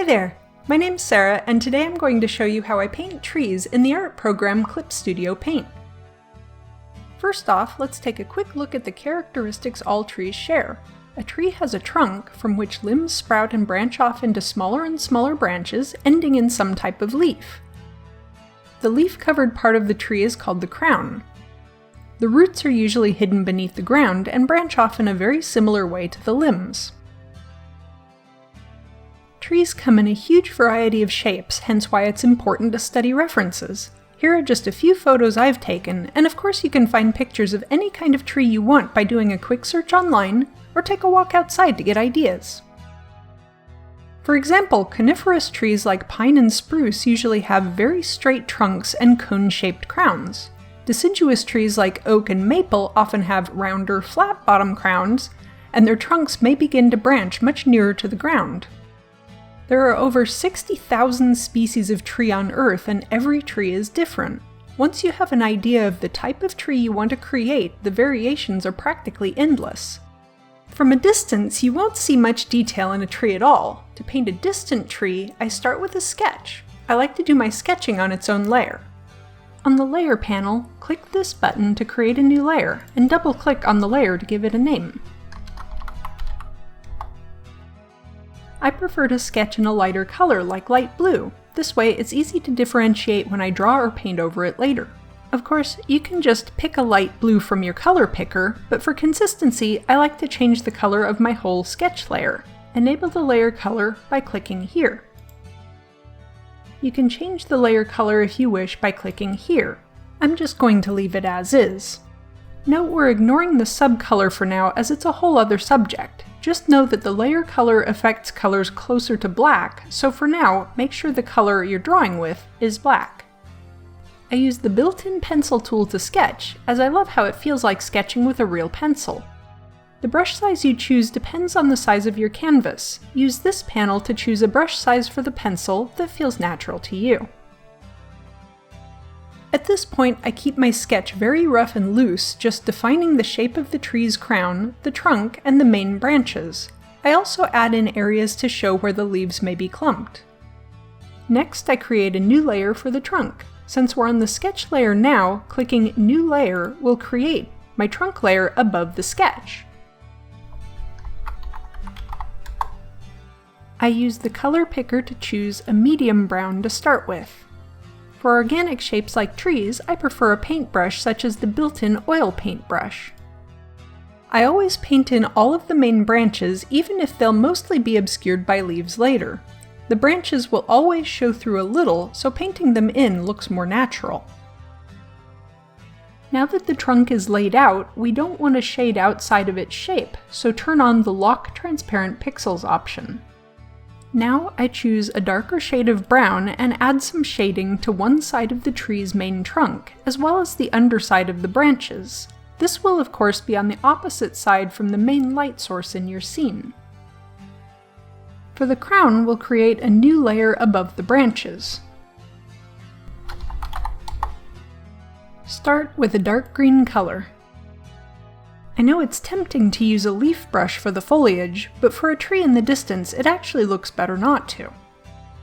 Hi there! My name's Sarah, and today I'm going to show you how I paint trees in the art program Clip Studio Paint. First off, let's take a quick look at the characteristics all trees share. A tree has a trunk from which limbs sprout and branch off into smaller and smaller branches, ending in some type of leaf. The leaf-covered part of the tree is called the crown. The roots are usually hidden beneath the ground and branch off in a very similar way to the limbs. Trees come in a huge variety of shapes, hence why it's important to study references. Here are just a few photos I've taken, and of course you can find pictures of any kind of tree you want by doing a quick search online, or take a walk outside to get ideas. For example, coniferous trees like pine and spruce usually have very straight trunks and cone-shaped crowns. Deciduous trees like oak and maple often have rounder, flat-bottom crowns, and their trunks may begin to branch much nearer to the ground. There are over 60,000 species of tree on Earth, and every tree is different. Once you have an idea of the type of tree you want to create, the variations are practically endless. From a distance, you won't see much detail in a tree at all. To paint a distant tree, I start with a sketch. I like to do my sketching on its own layer. On the Layer panel, click this button to create a new layer, and double-click on the layer to give it a name. I prefer to sketch in a lighter color like light blue. This way it's easy to differentiate when I draw or paint over it later. Of course, you can just pick a light blue from your color picker, but for consistency I like to change the color of my whole sketch layer. Enable the layer color by clicking here. You can change the layer color if you wish by clicking here. I'm just going to leave it as is. Note we're ignoring the subcolor for now as it's a whole other subject. Just know that the layer color affects colors closer to black, so for now, make sure the color you're drawing with is black. I use the built-in pencil tool to sketch, as I love how it feels like sketching with a real pencil. The brush size you choose depends on the size of your canvas. Use this panel to choose a brush size for the pencil that feels natural to you. At this point, I keep my sketch very rough and loose, just defining the shape of the tree's crown, the trunk, and the main branches. I also add in areas to show where the leaves may be clumped. Next, I create a new layer for the trunk. Since we're on the sketch layer now, clicking New Layer will create my trunk layer above the sketch. I use the color picker to choose a medium brown to start with. For organic shapes like trees, I prefer a paintbrush such as the built-in oil paint brush. I always paint in all of the main branches, even if they'll mostly be obscured by leaves later. The branches will always show through a little, so painting them in looks more natural. Now that the trunk is laid out, we don't want to shade outside of its shape, so turn on the Lock Transparent Pixels option. Now I choose a darker shade of brown and add some shading to one side of the tree's main trunk, as well as the underside of the branches. This will of course be on the opposite side from the main light source in your scene. For the crown, we'll create a new layer above the branches. Start with a dark green color. I know it's tempting to use a leaf brush for the foliage, but for a tree in the distance, it actually looks better not to.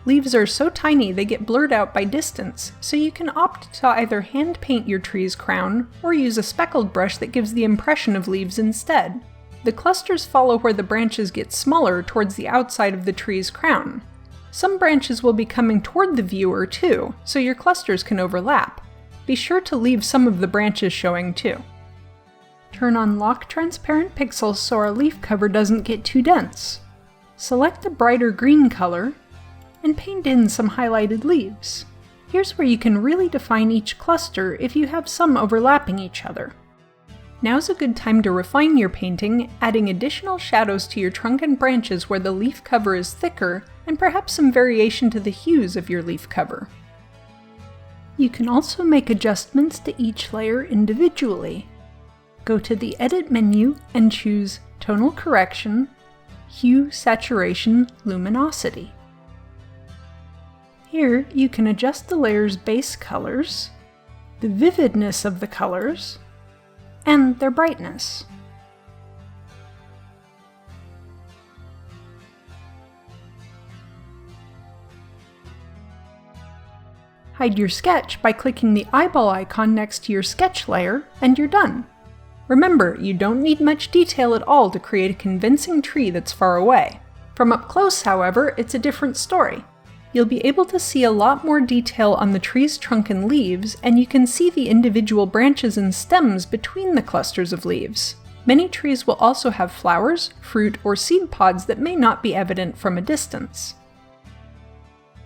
Leaves are so tiny they get blurred out by distance, so you can opt to either hand paint your tree's crown, or use a speckled brush that gives the impression of leaves instead. The clusters follow where the branches get smaller towards the outside of the tree's crown. Some branches will be coming toward the viewer too, so your clusters can overlap. Be sure to leave some of the branches showing too. Turn on Lock Transparent Pixels so our leaf cover doesn't get too dense. Select a brighter green color, and paint in some highlighted leaves. Here's where you can really define each cluster if you have some overlapping each other. Now's a good time to refine your painting, adding additional shadows to your trunk and branches where the leaf cover is thicker, and perhaps some variation to the hues of your leaf cover. You can also make adjustments to each layer individually. Go to the Edit menu and choose Tonal Correction, Hue, Saturation, Luminosity. Here you can adjust the layer's base colors, the vividness of the colors, and their brightness. Hide your sketch by clicking the eyeball icon next to your sketch layer, and you're done. Remember, you don't need much detail at all to create a convincing tree that's far away. From up close, however, it's a different story. You'll be able to see a lot more detail on the tree's trunk and leaves, and you can see the individual branches and stems between the clusters of leaves. Many trees will also have flowers, fruit, or seed pods that may not be evident from a distance.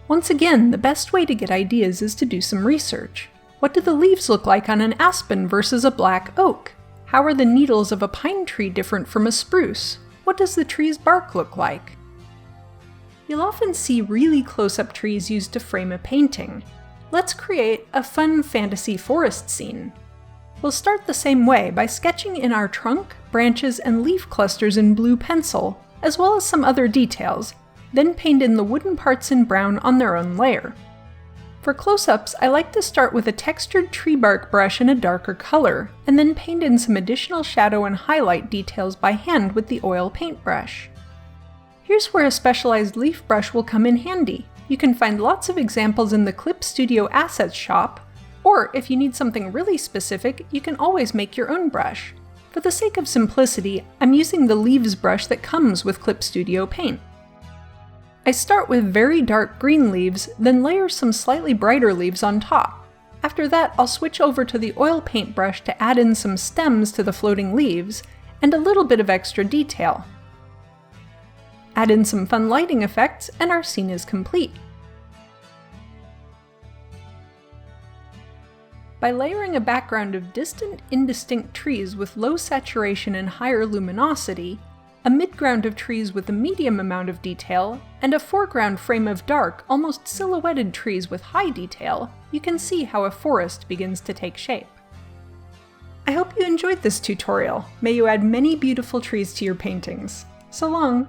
Once again, the best way to get ideas is to do some research. What do the leaves look like on an aspen versus a black oak? How are the needles of a pine tree different from a spruce? What does the tree's bark look like? You'll often see really close-up trees used to frame a painting. Let's create a fun fantasy forest scene. We'll start the same way by sketching in our trunk, branches, and leaf clusters in blue pencil, as well as some other details, then paint in the wooden parts in brown on their own layer. For close-ups, I like to start with a textured tree bark brush in a darker color, and then paint in some additional shadow and highlight details by hand with the oil paintbrush. Here's where a specialized leaf brush will come in handy. You can find lots of examples in the Clip Studio Assets shop, or if you need something really specific, you can always make your own brush. For the sake of simplicity, I'm using the Leaves brush that comes with Clip Studio Paint. I start with very dark green leaves, then layer some slightly brighter leaves on top. After that, I'll switch over to the oil paintbrush to add in some stems to the floating leaves, and a little bit of extra detail. Add in some fun lighting effects, and our scene is complete. By layering a background of distant, indistinct trees with low saturation and higher luminosity, a midground of trees with a medium amount of detail, and a foreground frame of dark, almost silhouetted trees with high detail, you can see how a forest begins to take shape. I hope you enjoyed this tutorial. May you add many beautiful trees to your paintings. So long!